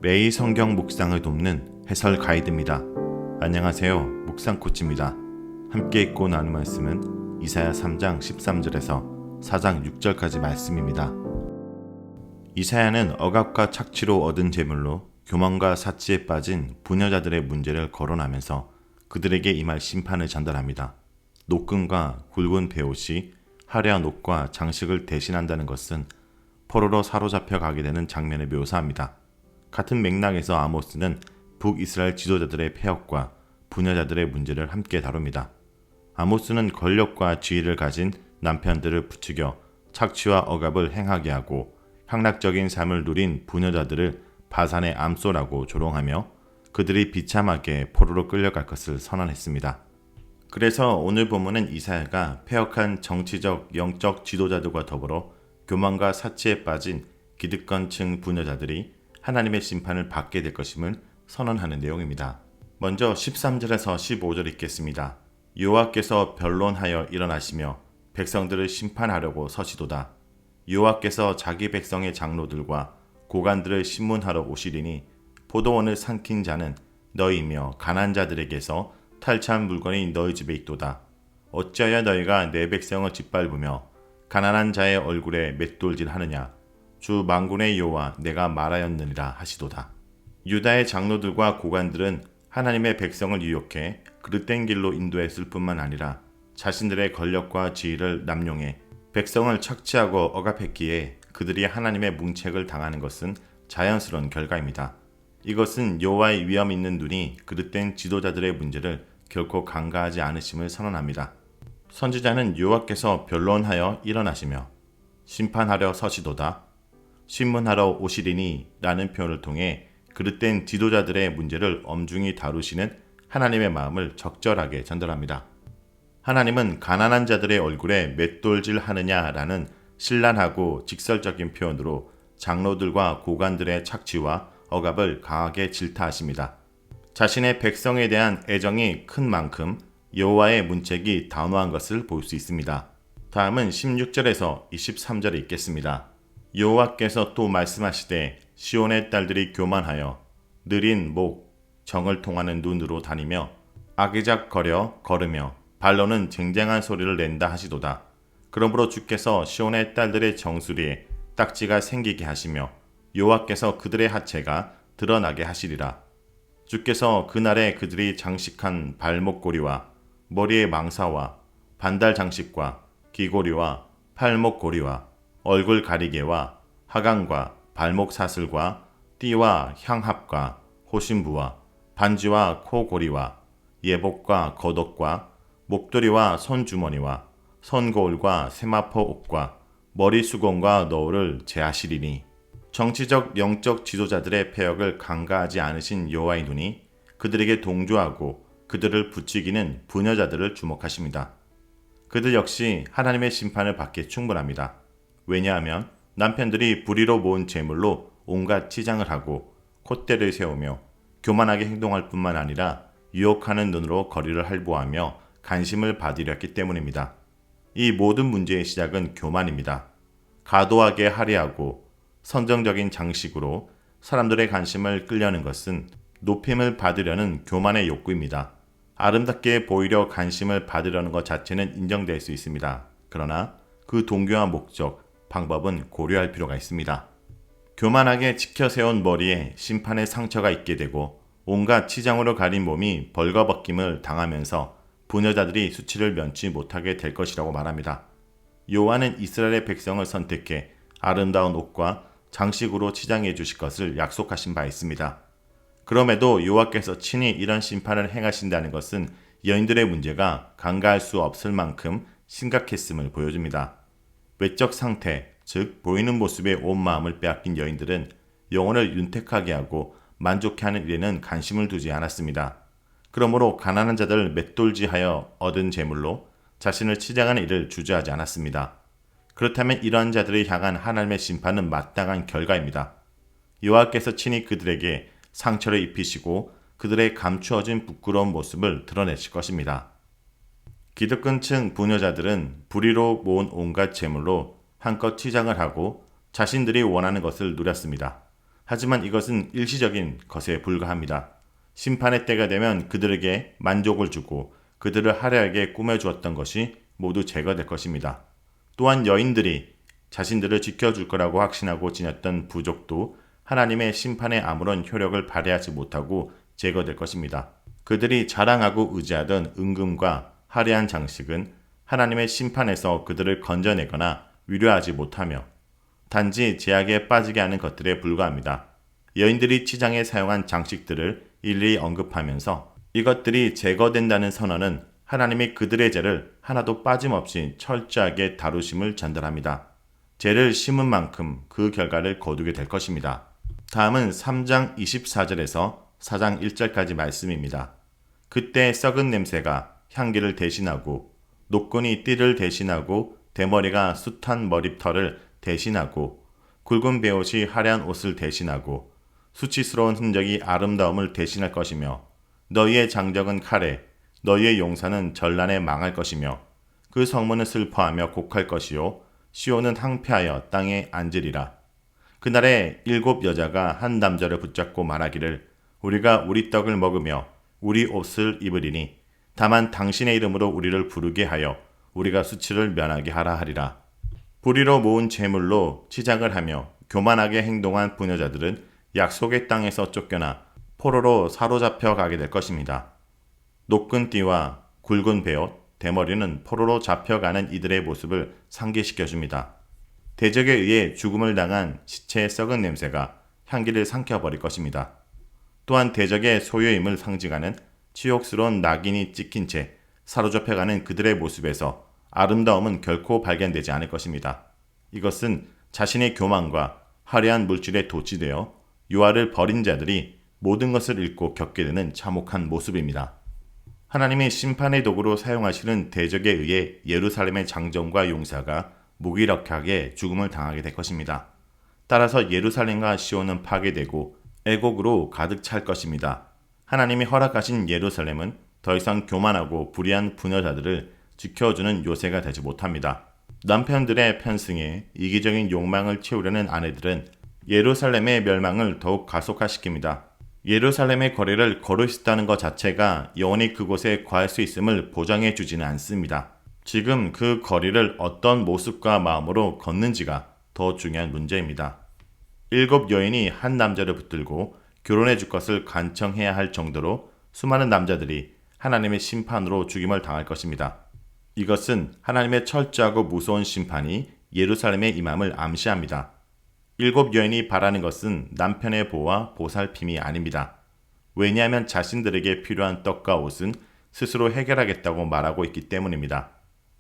매일 성경 묵상을 돕는 해설 가이드입니다. 안녕하세요. 묵상 코치입니다. 함께 읽고 나눈 말씀은 이사야 3장 13절에서 4장 6절까지 말씀입니다. 이사야는 억압과 착취로 얻은 재물로 교만과 사치에 빠진 부녀자들의 문제를 거론하면서 그들에게 임할 심판을 전달합니다. 노끈과 굵은 베옷이 화려한 옷과 장식을 대신한다는 것은 포로로 사로잡혀 가게 되는 장면을 묘사합니다. 같은 맥락에서 아모스는 북이스라엘 지도자들의 폐역과 부녀자들의 문제를 함께 다룹니다. 아모스는 권력과 지위를 가진 남편들을 부추겨 착취와 억압을 행하게 하고 향락적인 삶을 누린 부녀자들을 바산의 암소라고 조롱하며 그들이 비참하게 포로로 끌려갈 것을 선언했습니다. 그래서 오늘 본문은 이사야가 폐역한 정치적, 영적 지도자들과 더불어 교만과 사치에 빠진 기득권층 부녀자들이 하나님의 심판을 받게 될 것임을 선언하는 내용입니다. 먼저 13절에서 15절 읽겠습니다. 여호와께서 변론하여 일어나시며 백성들을 심판하려고 서시도다. 여호와께서 자기 백성의 장로들과 고관들을 심문하러 오시리니 포도원을 삼킨 자는 너희며 가난한 자들에게서 탈취한 물건이 너희 집에 있도다. 어찌하여 너희가 내 백성을 짓밟으며 가난한 자의 얼굴에 맷돌질 하느냐. 주 만군의 여호와 내가 말하였느니라 하시도다. 유다의 장로들과 고관들은 하나님의 백성을 유혹해 그릇된 길로 인도했을 뿐만 아니라 자신들의 권력과 지위를 남용해 백성을 착취하고 억압했기에 그들이 하나님의 문책을 당하는 것은 자연스러운 결과입니다. 이것은 여호와의 위엄 있는 눈이 그릇된 지도자들의 문제를 결코 간과하지 않으심을 선언합니다. 선지자는 여호와께서 변론하여 일어나시며 심판하려 서시도다. 신문하러 오시리니 라는 표현을 통해 그릇된 지도자들의 문제를 엄중히 다루시는 하나님의 마음을 적절하게 전달합니다. 하나님은 가난한 자들의 얼굴에 맷돌질 하느냐라는 신랄하고 직설적인 표현으로 장로들과 고관들의 착취와 억압을 강하게 질타하십니다. 자신의 백성에 대한 애정이 큰 만큼 여호와의 문책이 단호한 것을 볼 수 있습니다. 다음은 16절에서 23절을 읽겠습니다. 여호와께서 또 말씀하시되 시온의 딸들이 교만하여 느린 목, 정을 통하는 눈으로 다니며 아기작거려 걸으며 발로는 쟁쟁한 소리를 낸다 하시도다. 그러므로 주께서 시온의 딸들의 정수리에 딱지가 생기게 하시며 여호와께서 그들의 하체가 드러나게 하시리라. 주께서 그날에 그들이 장식한 발목고리와 머리의 망사와 반달 장식과 귀고리와 팔목고리와 얼굴 가리개와 하강과 발목 사슬과 띠와 향합과 호신부와 반지와 코고리와 예복과 겉옷과 목도리와 손주머니와 손거울과 세마포 옷과 머리 수건과 너울을 제하시리니 정치적 영적 지도자들의 폐역을 간과하지 않으신 여호와의 눈이 그들에게 동조하고 그들을 부추기는 부녀자들을 주목하십니다. 그들 역시 하나님의 심판을 받기에 충분합니다. 왜냐하면 남편들이 불의로 모은 재물로 온갖 치장을 하고 콧대를 세우며 교만하게 행동할 뿐만 아니라 유혹하는 눈으로 거리를 할보하며 관심을 받으려 했기 때문입니다. 이 모든 문제의 시작은 교만입니다. 과도하게 할애하고 선정적인 장식으로 사람들의 관심을 끌려는 것은 높임을 받으려는 교만의 욕구입니다. 아름답게 보이려 관심을 받으려는 것 자체는 인정될 수 있습니다. 그러나 그 동기와 목적, 방법은 고려할 필요가 있습니다. 교만하게 치켜세운 머리에 심판의 상처가 있게 되고 온갖 치장으로 가린 몸이 벌거벗김을 당하면서 부녀자들이 수치를 면치 못하게 될 것이라고 말합니다. 여호와는 이스라엘의 백성을 선택해 아름다운 옷과 장식으로 치장해 주실 것을 약속하신 바 있습니다. 그럼에도 여호와께서 친히 이런 심판을 행하신다는 것은 여인들의 문제가 간과할 수 없을 만큼 심각했음을 보여줍니다. 외적 상태, 즉 보이는 모습에 온 마음을 빼앗긴 여인들은 영혼을 윤택하게 하고 만족해하는 일에는 관심을 두지 않았습니다. 그러므로 가난한 자들을 맷돌질하여 얻은 재물로 자신을 치장하는 일을 주저하지 않았습니다. 그렇다면 이러한 자들을 향한 하나님의 심판은 마땅한 결과입니다. 여호와께서 친히 그들에게 상처를 입히시고 그들의 감추어진 부끄러운 모습을 드러내실 것입니다. 기득권층 부녀자들은 불의로 모은 온갖 재물로 한껏 치장을 하고 자신들이 원하는 것을 누렸습니다. 하지만 이것은 일시적인 것에 불과합니다. 심판의 때가 되면 그들에게 만족을 주고 그들을 화려하게 꾸며주었던 것이 모두 제거될 것입니다. 또한 여인들이 자신들을 지켜줄 거라고 확신하고 지녔던 부족도 하나님의 심판에 아무런 효력을 발휘하지 못하고 제거될 것입니다. 그들이 자랑하고 의지하던 은금과 화려한 장식은 하나님의 심판에서 그들을 건져내거나 위로하지 못하며 단지 제약에 빠지게 하는 것들에 불과합니다. 여인들이 치장에 사용한 장식들을 일일이 언급하면서 이것들이 제거된다는 선언은 하나님이 그들의 죄를 하나도 빠짐없이 철저하게 다루심을 전달합니다. 죄를 심은 만큼 그 결과를 거두게 될 것입니다. 다음은 3장 24절에서 4장 1절까지 말씀입니다. 그때 썩은 냄새가 향기를 대신하고 노끈이 띠를 대신하고 대머리가 숱한 머리털을 대신하고 굵은 베옷이 화려한 옷을 대신하고 수치스러운 흔적이 아름다움을 대신할 것이며 너희의 장적은 칼에 너희의 용사는 전란에 망할 것이며 그 성문은 슬퍼하며 곡할 것이요 시온은 항폐하여 땅에 앉으리라. 그날에 7 여자가 한 남자를 붙잡고 말하기를 우리가 우리 떡을 먹으며 우리 옷을 입으리니 다만 당신의 이름으로 우리를 부르게 하여 우리가 수치를 면하게 하라 하리라. 불의로 모은 재물로 치장을 하며 교만하게 행동한 부녀자들은 약속의 땅에서 쫓겨나 포로로 사로잡혀 가게 될 것입니다. 노끈 띠와 굵은 베옷, 대머리는 포로로 잡혀가는 이들의 모습을 상기시켜줍니다. 대적에 의해 죽음을 당한 시체의 썩은 냄새가 향기를 삼켜버릴 것입니다. 또한 대적의 소유임을 상징하는 치욕스러운 낙인이 찍힌 채 사로잡혀가는 그들의 모습에서 아름다움은 결코 발견되지 않을 것입니다. 이것은 자신의 교만과 화려한 물질에 도취되어 유아를 버린 자들이 모든 것을 잃고 겪게 되는 참혹한 모습입니다. 하나님이 심판의 도구로 사용하시는 대적에 의해 예루살렘의 장정과 용사가 무기력하게 죽음을 당하게 될 것입니다. 따라서 예루살렘과 시온은 파괴되고 애곡으로 가득 찰 것입니다. 하나님이 허락하신 예루살렘은 더 이상 교만하고 불의한 부녀자들을 지켜주는 요새가 되지 못합니다. 남편들의 편승에 이기적인 욕망을 채우려는 아내들은 예루살렘의 멸망을 더욱 가속화시킵니다. 예루살렘의 거리를 걸을 수 있다는 것 자체가 영원히 그곳에 거할 수 있음을 보장해 주지는 않습니다. 지금 그 거리를 어떤 모습과 마음으로 걷는지가 더 중요한 문제입니다. 7 여인이 한 남자를 붙들고 결혼해 줄 것을 간청해야 할 정도로 수많은 남자들이 하나님의 심판으로 죽임을 당할 것입니다. 이것은 하나님의 철저하고 무서운 심판이 예루살렘에 임함을 암시합니다. 7 여인이 바라는 것은 남편의 보호와 보살핌이 아닙니다. 왜냐하면 자신들에게 필요한 떡과 옷은 스스로 해결하겠다고 말하고 있기 때문입니다.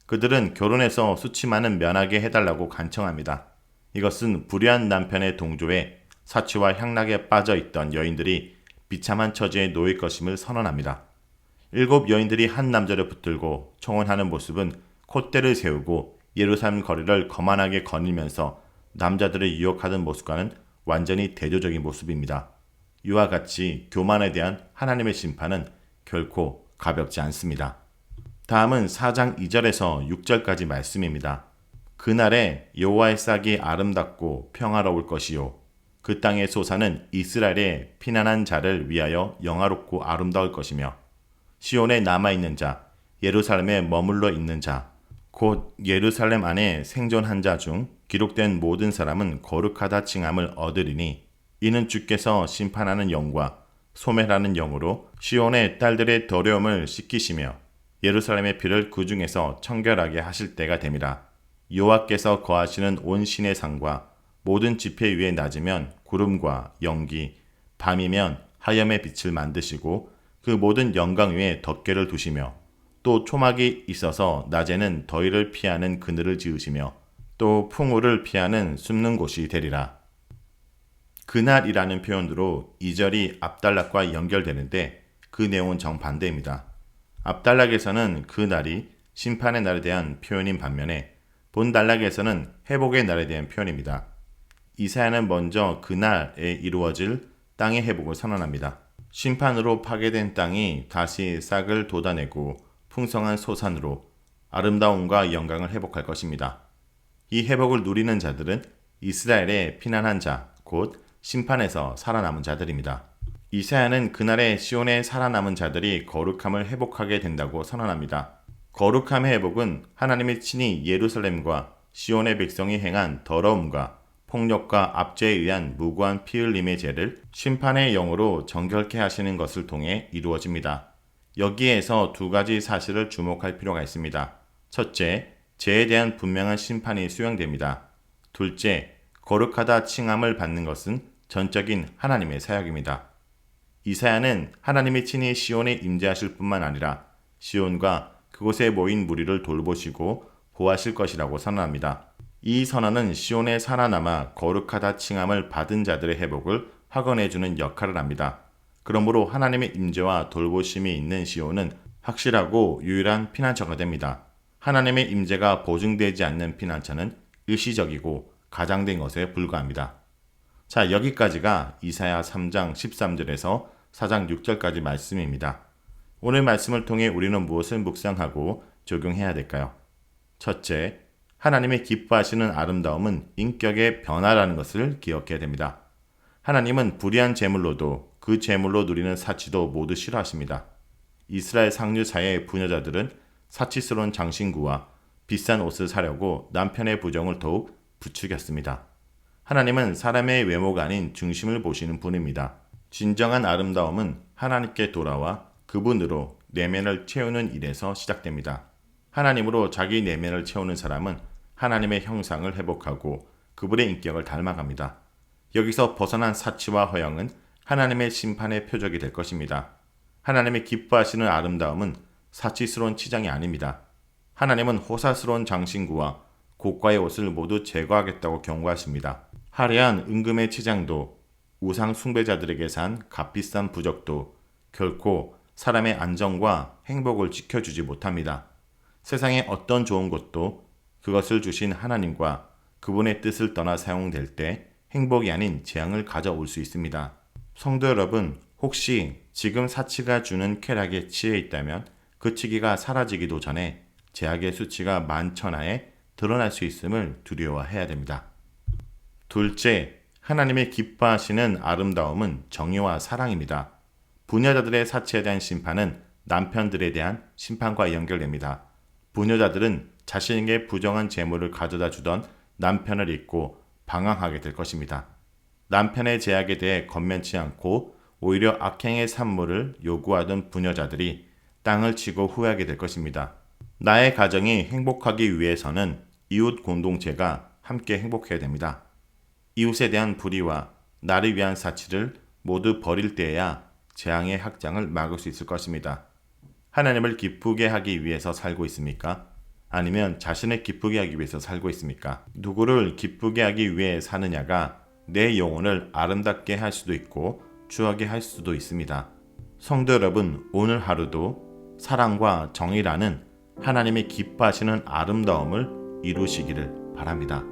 그들은 결혼해서 수치만은 면하게 해달라고 간청합니다. 이것은 불의한 남편의 동조에 사치와 향락에 빠져 있던 여인들이 비참한 처지에 놓일 것임을 선언합니다. 7 여인들이 한 남자를 붙들고 청혼하는 모습은 콧대를 세우고 예루살렘 거리를 거만하게 거닐면서 남자들을 유혹하는 모습과는 완전히 대조적인 모습입니다. 이와 같이 교만에 대한 하나님의 심판은 결코 가볍지 않습니다. 다음은 4장 2절에서 6절까지 말씀입니다. 그날에 여호와의 싹이 아름답고 평화로울 것이요 그 땅의 소사는 이스라엘의 피난한 자를 위하여 영화롭고 아름다울 것이며 시온에 남아있는 자, 예루살렘에 머물러 있는 자, 곧 예루살렘 안에 생존한 자 중 기록된 모든 사람은 거룩하다 칭함을 얻으리니 이는 주께서 심판하는 영과 소멸하는 영으로 시온의 딸들의 더러움을 씻기시며 예루살렘의 피를 그 중에서 청결하게 하실 때가 됨이라. 여호와께서 거하시는 온 신의 상과 모든 지폐 위에 낮으면 구름과 연기, 밤이면 하염의 빛을 만드시고 그 모든 영광 위에 덮개를 두시며 또 초막이 있어서 낮에는 더위를 피하는 그늘을 지으시며 또 풍우를 피하는 숨는 곳이 되리라. 그날이라는 표현으로 2절이 압달락과 연결되는데 그 내용은 정반대입니다. 압달락에서는 그 날이 심판의 날에 대한 표현인 반면에 본달락에서는 회복의 날에 대한 표현입니다. 이사야는 먼저 그날에 이루어질 땅의 회복을 선언합니다. 심판으로 파괴된 땅이 다시 싹을 돋아내고 풍성한 소산으로 아름다움과 영광을 회복할 것입니다. 이 회복을 누리는 자들은 이스라엘의 피난한 자, 곧 심판에서 살아남은 자들입니다. 이사야는 그날에 시온에 살아남은 자들이 거룩함을 회복하게 된다고 선언합니다. 거룩함의 회복은 하나님이 친히 예루살렘과 시온의 백성이 행한 더러움과 폭력과 압제에 의한 무고한 피 흘림의 죄를 심판의 영으로 정결케 하시는 것을 통해 이루어집니다. 여기에서 두 가지 사실을 주목할 필요가 있습니다. 첫째, 죄에 대한 분명한 심판이 수행됩니다. 둘째, 거룩하다 칭함을 받는 것은 전적인 하나님의 사역입니다. 이사야는 하나님이 친히 시온에 임재하실 뿐만 아니라 시온과 그곳에 모인 무리를 돌보시고 보호하실 것이라고 선언합니다. 이 선언은 시온에 살아남아 거룩하다 칭함을 받은 자들의 회복을 확언해주는 역할을 합니다. 그러므로 하나님의 임재와 돌보심이 있는 시온은 확실하고 유일한 피난처가 됩니다. 하나님의 임재가 보증되지 않는 피난처는 일시적이고 가장된 것에 불과합니다. 자, 여기까지가 이사야 3장 13절에서 4장 6절까지 말씀입니다. 오늘 말씀을 통해 우리는 무엇을 묵상하고 적용해야 될까요? 첫째, 하나님의 기뻐하시는 아름다움은 인격의 변화라는 것을 기억해야 됩니다. 하나님은 불의한 제물로도 그 제물로 누리는 사치도 모두 싫어하십니다. 이스라엘 상류사의 부녀자들은 사치스러운 장신구와 비싼 옷을 사려고 남편의 부정을 더욱 부추겼습니다. 하나님은 사람의 외모가 아닌 중심을 보시는 분입니다. 진정한 아름다움은 하나님께 돌아와 그분으로 내면을 채우는 일에서 시작됩니다. 하나님으로 자기 내면을 채우는 사람은 하나님의 형상을 회복하고 그분의 인격을 닮아갑니다. 여기서 벗어난 사치와 허영은 하나님의 심판의 표적이 될 것입니다. 하나님의 기뻐하시는 아름다움은 사치스러운 치장이 아닙니다. 하나님은 호사스러운 장신구와 고가의 옷을 모두 제거하겠다고 경고하십니다. 화려한 은금의 치장도 우상 숭배자들에게 산 값비싼 부적도 결코 사람의 안정과 행복을 지켜주지 못합니다. 세상의 어떤 좋은 것도 그것을 주신 하나님과 그분의 뜻을 떠나 사용될 때 행복이 아닌 재앙을 가져올 수 있습니다. 성도 여러분, 혹시 지금 사치가 주는 쾌락에 취해 있다면 그 치기가 사라지기도 전에 제약의 수치가 만천하에 드러날 수 있음을 두려워해야 됩니다. 둘째, 하나님의 기뻐하시는 아름다움은 정의와 사랑입니다. 부녀자들의 사치에 대한 심판은 남편들에 대한 심판과 연결됩니다. 부녀자들은 자신에게 부정한 재물을 가져다 주던 남편을 잊고 방황하게 될 것입니다. 남편의 제약에 대해 건면치 않고 오히려 악행의 산물을 요구하던 부녀자들이 땅을 치고 후회하게 될 것입니다. 나의 가정이 행복하기 위해서는 이웃 공동체가 함께 행복해야 됩니다. 이웃에 대한 불의와 나를 위한 사치를 모두 버릴 때에야 재앙의 확장을 막을 수 있을 것입니다. 하나님을 기쁘게 하기 위해서 살고 있습니까? 아니면 자신을 기쁘게 하기 위해서 살고 있습니까? 누구를 기쁘게 하기 위해 사느냐가 내 영혼을 아름답게 할 수도 있고 추하게 할 수도 있습니다. 성도 여러분, 오늘 하루도 사랑과 정의라는 하나님이 기뻐하시는 아름다움을 이루시기를 바랍니다.